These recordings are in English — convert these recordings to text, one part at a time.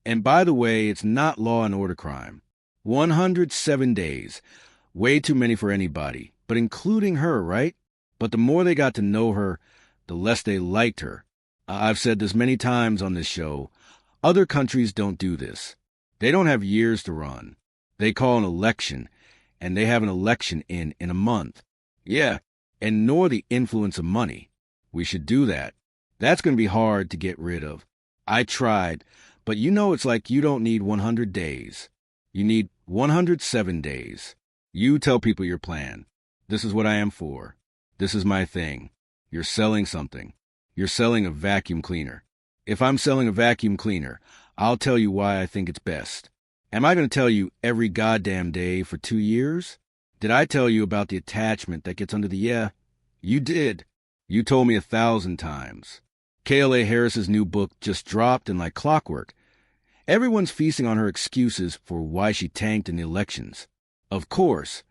And by the way, it's not law and order crime. 107 days. Way too many for anybody, but including her, right? But the more they got to know her, the less they liked her. I've said this many times on this show. Other countries don't do this. They don't have years to run. They call an election, and they have an election in a month. Yeah, and nor the influence of money. We should do that. That's going to be hard to get rid of. I tried, but it's like you don't need 100 days. You need 107 days. You tell people your plan. This is what I am for. This is my thing. You're selling something. You're selling a vacuum cleaner. If I'm selling a vacuum cleaner, I'll tell you why I think it's best. Am I going to tell you every goddamn day for 2 years? Did I tell you about the attachment that gets under the yeah? You did. You told me 1,000 times. Kamala Harris's new book just dropped, and like clockwork, everyone's feasting on her excuses for why she tanked in the elections. Of course,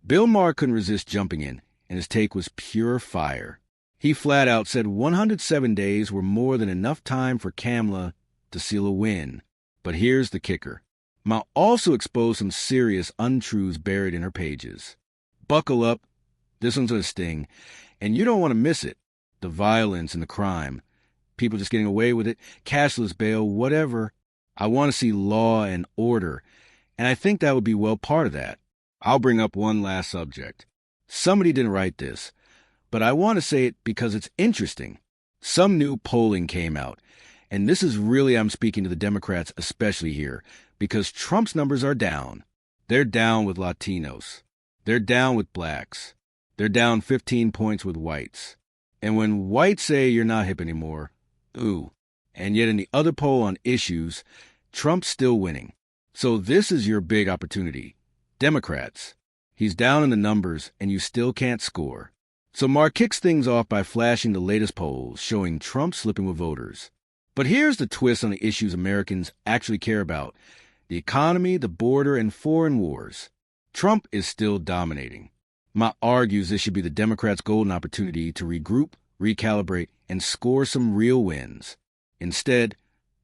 Bill Maher couldn't resist jumping in, and his take was pure fire. He flat out said 107 days were more than enough time for Kamala to seal a win. But here's the kicker. Ma also exposed some serious untruths buried in her pages. Buckle up. This one's going to sting, and you don't want to miss it. The violence and the crime. People just getting away with it. Cashless bail, whatever. I want to see law and order, and I think that would be well part of that. I'll bring up one last subject. Somebody didn't write this, but I want to say it because it's interesting. Some new polling came out, and this is really, I'm speaking to the Democrats especially here, because Trump's numbers are down. They're down with Latinos. They're down with blacks. They're down 15 points with whites. And when whites say you're not hip anymore, ooh. And yet in the other poll on issues, Trump's still winning. So this is your big opportunity. Democrats. He's down in the numbers, and you still can't score. So Maher kicks things off by flashing the latest polls, showing Trump slipping with voters. But here's the twist on the issues Americans actually care about. The economy, the border, and foreign wars. Trump is still dominating. Maher argues this should be the Democrats' golden opportunity to regroup, recalibrate, and score some real wins. Instead,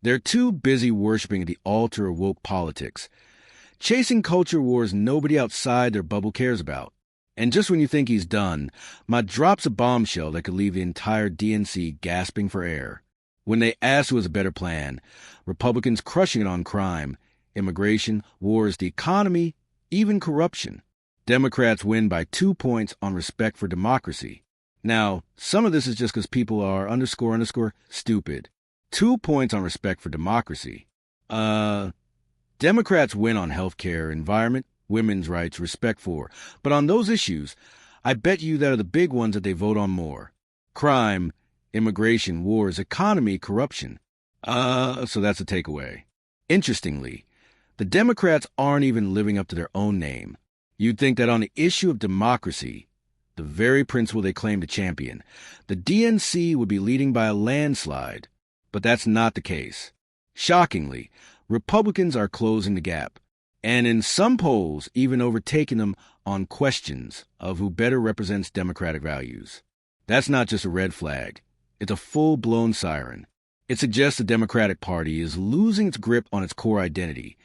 they're too busy worshiping at the altar of woke politics, chasing culture wars nobody outside their bubble cares about. And just when you think he's done, Maher drops a bombshell that could leave the entire DNC gasping for air. When they ask who has a better plan, Republicans crushing it on crime, immigration, wars, the economy, even corruption. Democrats win by 2 points on respect for democracy. Now, some of this is just because people are _ stupid. 2 points on respect for democracy. Democrats win on health care, environment, women's rights, respect for. But on those issues, I bet you that are the big ones that they vote on more. Crime, immigration, wars, economy, corruption. So that's a takeaway. Interestingly, the Democrats aren't even living up to their own name. You'd think that on the issue of democracy, the very principle they claim to champion, the DNC would be leading by a landslide. But that's not the case. Shockingly, Republicans are closing the gap, and in some polls even overtaking them on questions of who better represents democratic values. That's not just a red flag. It's a full-blown siren. It suggests the Democratic Party is losing its grip on its core identity,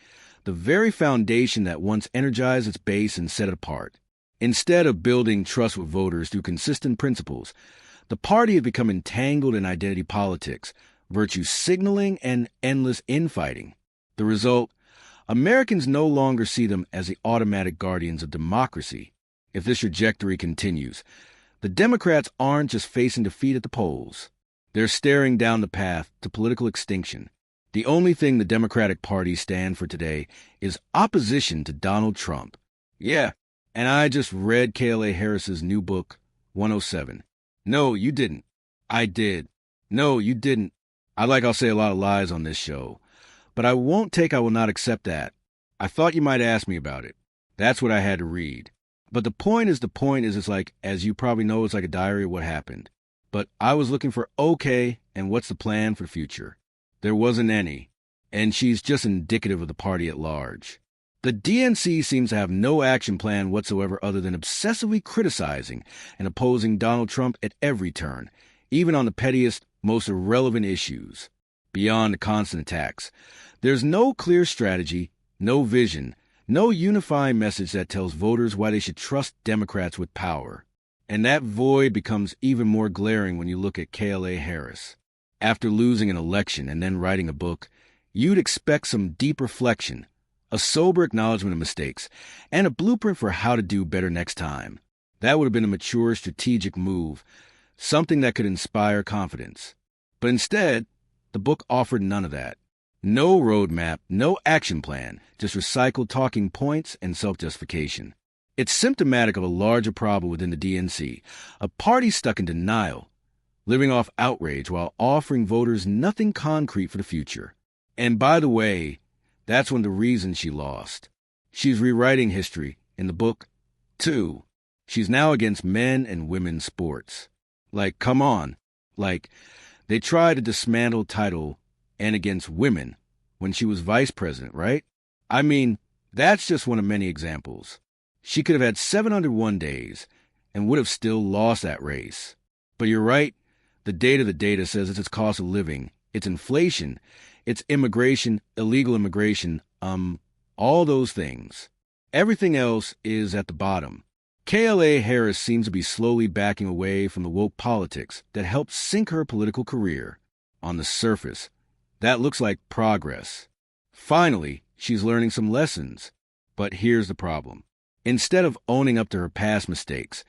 the very foundation that once energized its base and set it apart. Instead of building trust with voters through consistent principles, the party has become entangled in identity politics, virtue signaling, and endless infighting. The result? Americans no longer see them as the automatic guardians of democracy. If this trajectory continues, the Democrats aren't just facing defeat at the polls. They're staring down the path to political extinction. The only thing the Democratic Party stand for today is opposition to Donald Trump. Yeah, and I just read Kamala Harris's new book, 107. No, you didn't. I did. No, you didn't. I'll say a lot of lies on this show. But I will not accept that. I thought you might ask me about it. That's what I had to read. But the point is it's like, as you probably know, it's like a diary of what happened. But I was looking for okay, and what's the plan for the future? There wasn't any. And she's just indicative of the party at large. The DNC seems to have no action plan whatsoever other than obsessively criticizing and opposing Donald Trump at every turn, even on the pettiest, most irrelevant issues. beyond the constant attacks. There's no clear strategy, no vision, no unifying message that tells voters why they should trust Democrats with power. And that void becomes even more glaring when you look at Kamala Harris. After losing an election and then writing a book, you'd expect some deep reflection, a sober acknowledgement of mistakes, and a blueprint for how to do better next time. That would have been a mature, strategic move, something that could inspire confidence. But instead, the book offered none of that. No roadmap, no action plan, just recycled talking points and self-justification. It's symptomatic of a larger problem within the DNC, a party stuck in denial, living off outrage while offering voters nothing concrete for the future. And by the way, that's one of the reasons she lost. She's rewriting history in the book, too. She's now against men and women's sports. Like, come on. Like, they tried to dismantle title and against women when she was vice president, right? I mean, that's just one of many examples. She could have had 701 days and would have still lost that race. But you're right, the data says it's its cost of living, it's inflation, it's immigration, illegal immigration, all those things. Everything else is at the bottom. Kamala Harris seems to be slowly backing away from the woke politics that helped sink her political career. On the surface, that looks like progress. Finally, she's learning some lessons. But here's the problem. Instead of owning up to her past mistakes,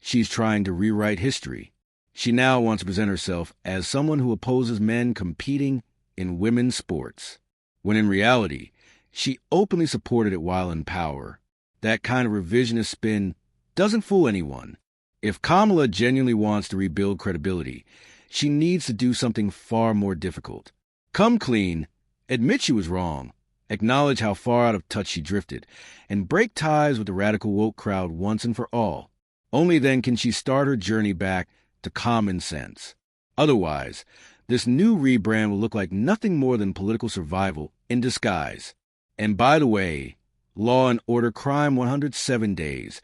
she's trying to rewrite history. She now wants to present herself as someone who opposes men competing in women's sports, when in reality, she openly supported it while in power. That kind of revisionist spin doesn't fool anyone. If Kamala genuinely wants to rebuild credibility, she needs to do something far more difficult. Come clean, admit she was wrong, acknowledge how far out of touch she drifted, and break ties with the radical woke crowd once and for all. Only then can she start her journey back to common sense. Otherwise, this new rebrand will look like nothing more than political survival in disguise. And by the way, Law and Order Crime 107 days.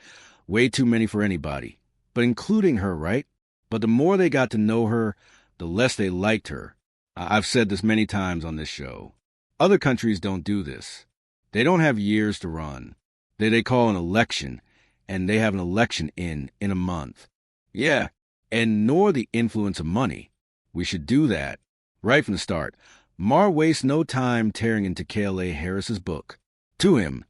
Way too many for anybody, but including her, right? But the more they got to know her, the less they liked her. I've said this many times on this show. Other countries don't do this. They don't have years to run. They call an election, and they have an election in a month. Yeah, and nor the influence of money. We should do that. Right from the start, Maher wastes no time tearing into Kamala Harris's book. To him,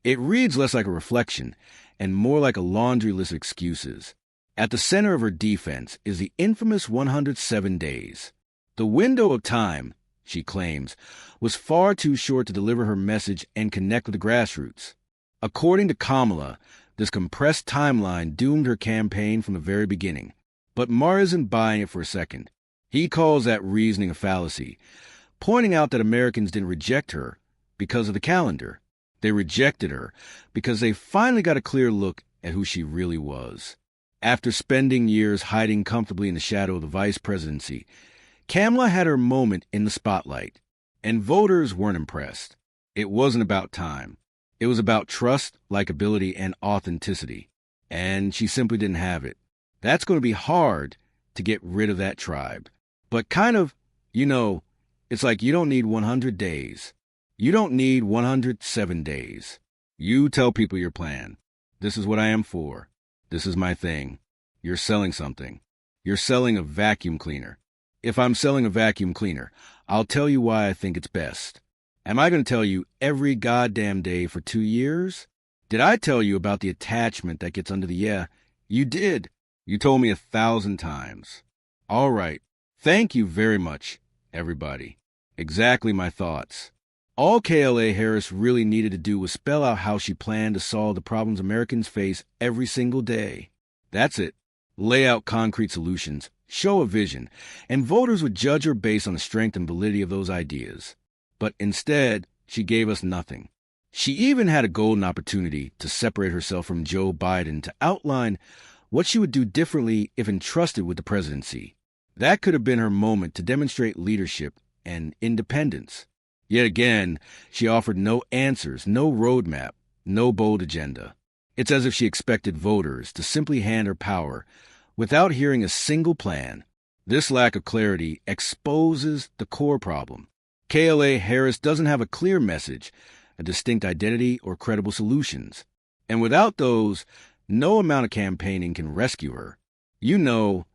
it reads less like a reflection and more like a laundry list of excuses. At the center of her defense is the infamous 107 days. The window of time, she claims, was far too short to deliver her message and connect with the grassroots. According to Kamala, this compressed timeline doomed her campaign from the very beginning. But Maher isn't buying it for a second. He calls that reasoning a fallacy, pointing out that Americans didn't reject her because of the calendar. They rejected her because they finally got a clear look at who she really was. After spending years hiding comfortably in the shadow of the vice presidency, Kamala had her moment in the spotlight, and voters weren't impressed. It wasn't about time. It was about trust, likability, and authenticity. And she simply didn't have it. That's going to be hard to get rid of that tribe. But kind of, it's like you don't need 100 days. You don't need 107 days. You tell people your plan. This is what I am for. This is my thing. You're selling something. You're selling a vacuum cleaner. If I'm selling a vacuum cleaner, I'll tell you why I think it's best. Am I going to tell you every goddamn day for 2 years? Did I tell you about the attachment that gets under the yeah? You did. You told me 1,000 times. All right. Thank you very much, everybody. Exactly my thoughts. All Kamala Harris really needed to do was spell out how she planned to solve the problems Americans face every single day. That's it. Lay out concrete solutions, show a vision, and voters would judge her based on the strength and validity of those ideas. But instead, she gave us nothing. She even had a golden opportunity to separate herself from Joe Biden to outline what she would do differently if entrusted with the presidency. That could have been her moment to demonstrate leadership and independence. Yet again, she offered no answers, no roadmap, no bold agenda. It's as if she expected voters to simply hand her power without hearing a single plan. This lack of clarity exposes the core problem. KamalaHarris doesn't have a clear message, a distinct identity, or credible solutions. And without those, no amount of campaigning can rescue her. You know,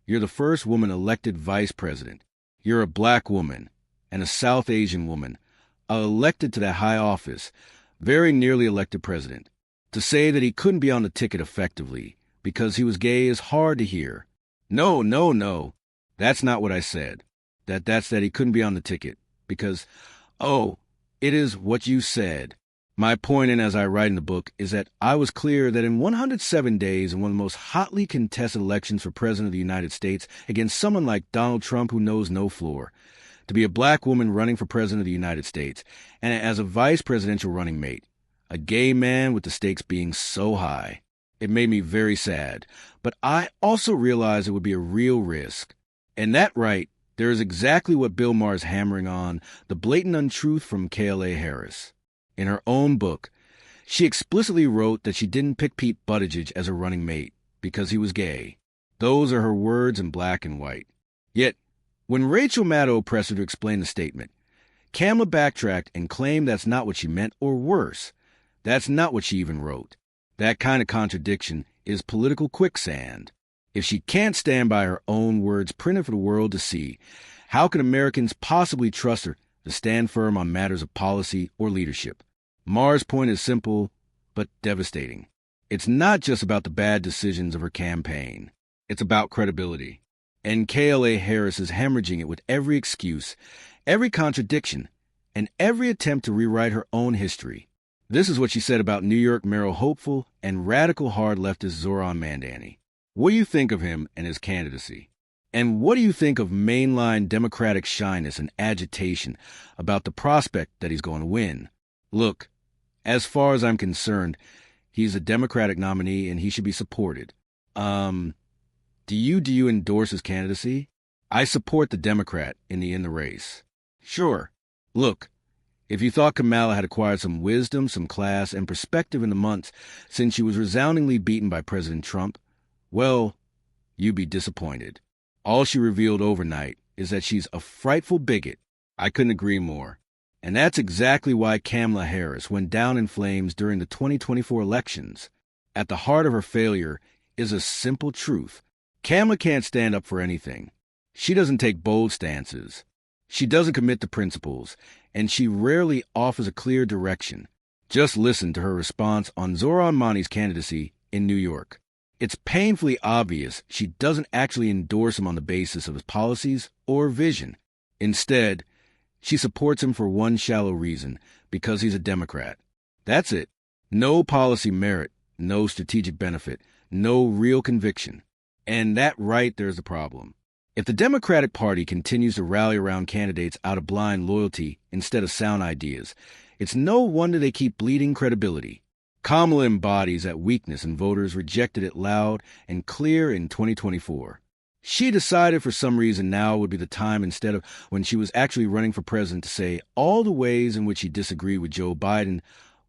you're the first woman elected vice president. You're a black woman and a South Asian woman, elected to that high office, very nearly elected president. To say that he couldn't be on the ticket effectively because he was gay is hard to hear. No. That's not what I said. That's that he couldn't be on the ticket because, it is what you said. My point, and as I write in the book, is that I was clear that in 107 days, in one of the most hotly contested elections for President of the United States, against someone like Donald Trump who knows no floor, to be a black woman running for President of the United States, and as a vice presidential running mate, a gay man with the stakes being so high, it made me very sad. But I also realized it would be a real risk. And that right, there is exactly what Bill Maher is hammering on, the blatant untruth from KamalaHarris. In her own book, she explicitly wrote that she didn't pick Pete Buttigieg as her running mate because he was gay. Those are her words in black and white. Yet, when Rachel Maddow pressed her to explain the statement, Kamala backtracked and claimed that's not what she meant, or worse, that's not what she even wrote. That kind of contradiction is political quicksand. If she can't stand by her own words printed for the world to see, how can Americans possibly trust her to stand firm on matters of policy or leadership? Maher's point is simple, but devastating. It's not just about the bad decisions of her campaign. It's about credibility. And KamalaHarris is hemorrhaging it with every excuse, every contradiction, and every attempt to rewrite her own history. This is what she said about New York mayoral hopeful and radical hard leftist Zohran Mamdani. What do you think of him and his candidacy? And what do you think of mainline Democratic shyness and agitation about the prospect that he's going to win? Look, as far as I'm concerned, he's a Democratic nominee and he should be supported. Do you endorse his candidacy? I support the Democrat in the race. Sure. Look, if you thought Kamala had acquired some wisdom, some class, and perspective in the months since she was resoundingly beaten by President Trump, well, you'd be disappointed. All she revealed overnight is that she's a frightful bigot. I couldn't agree more. And that's exactly why Kamala Harris went down in flames during the 2024 elections. At the heart of her failure is a simple truth. Kamala can't stand up for anything. She doesn't take bold stances. She doesn't commit to principles, and she rarely offers a clear direction. Just listen to her response on Zohran Mamdani's candidacy in New York. It's painfully obvious she doesn't actually endorse him on the basis of his policies or vision. Instead, she supports him for one shallow reason, because he's a Democrat. That's it. No policy merit, no strategic benefit, no real conviction. And that right there's the problem. If the Democratic Party continues to rally around candidates out of blind loyalty instead of sound ideas, it's no wonder they keep bleeding credibility. Kamala embodies that weakness, and voters rejected it loud and clear in 2024. She decided for some reason now would be the time, instead of when she was actually running for president, to say all the ways in which she disagreed with Joe Biden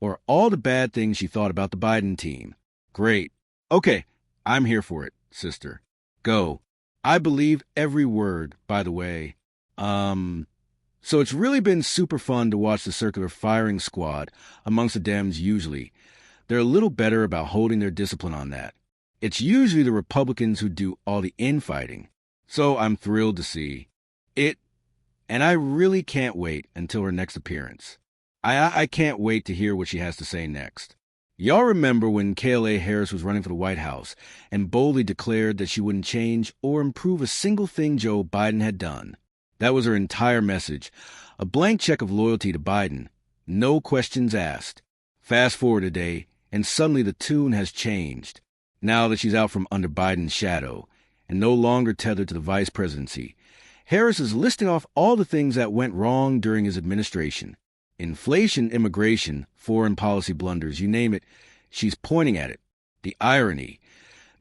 or all the bad things she thought about the Biden team. Great. Okay, I'm here for it, sister. Go. I believe every word, by the way. So it's really been super fun to watch the circular firing squad amongst the Dems usually. They're a little better about holding their discipline on that. It's usually the Republicans who do all the infighting. So I'm thrilled to see it, and I really can't wait until her next appearance. I can't wait to hear what she has to say next. Y'all remember when KamalaHarris was running for the White House and boldly declared that she wouldn't change or improve a single thing Joe Biden had done? That was her entire message, a blank check of loyalty to Biden, no questions asked. Fast forward a day, and suddenly the tune has changed. Now that she's out from under Biden's shadow and no longer tethered to the vice presidency, Harris is listing off all the things that went wrong during his administration. Inflation, immigration, foreign policy blunders, you name it, she's pointing at it. The irony.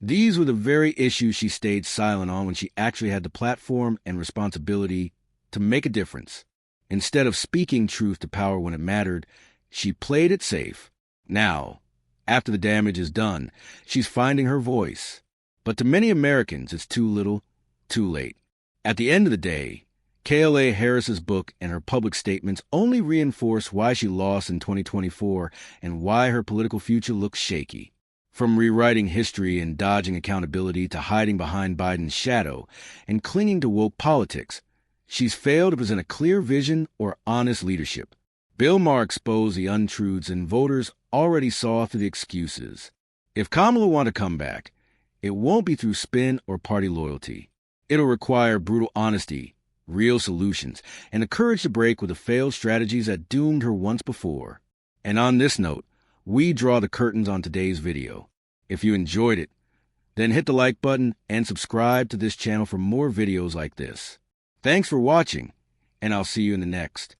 These were the very issues she stayed silent on when she actually had the platform and responsibility to make a difference. Instead of speaking truth to power when it mattered, she played it safe. Now, after the damage is done, she's finding her voice. But to many Americans, it's too little, too late. At the end of the day, Kamala Harris's book and her public statements only reinforce why she lost in 2024 and why her political future looks shaky. From rewriting history and dodging accountability to hiding behind Biden's shadow and clinging to woke politics, she's failed to present a clear vision or honest leadership. Bill Maher exposed the untruths and voters already saw through the excuses. If Kamala wants to come back, it won't be through spin or party loyalty. It'll require brutal honesty, real solutions, and the courage to break with the failed strategies that doomed her once before. And on this note, we draw the curtains on today's video. If you enjoyed it, then hit the like button and subscribe to this channel for more videos like this. Thanks for watching, and I'll see you in the next.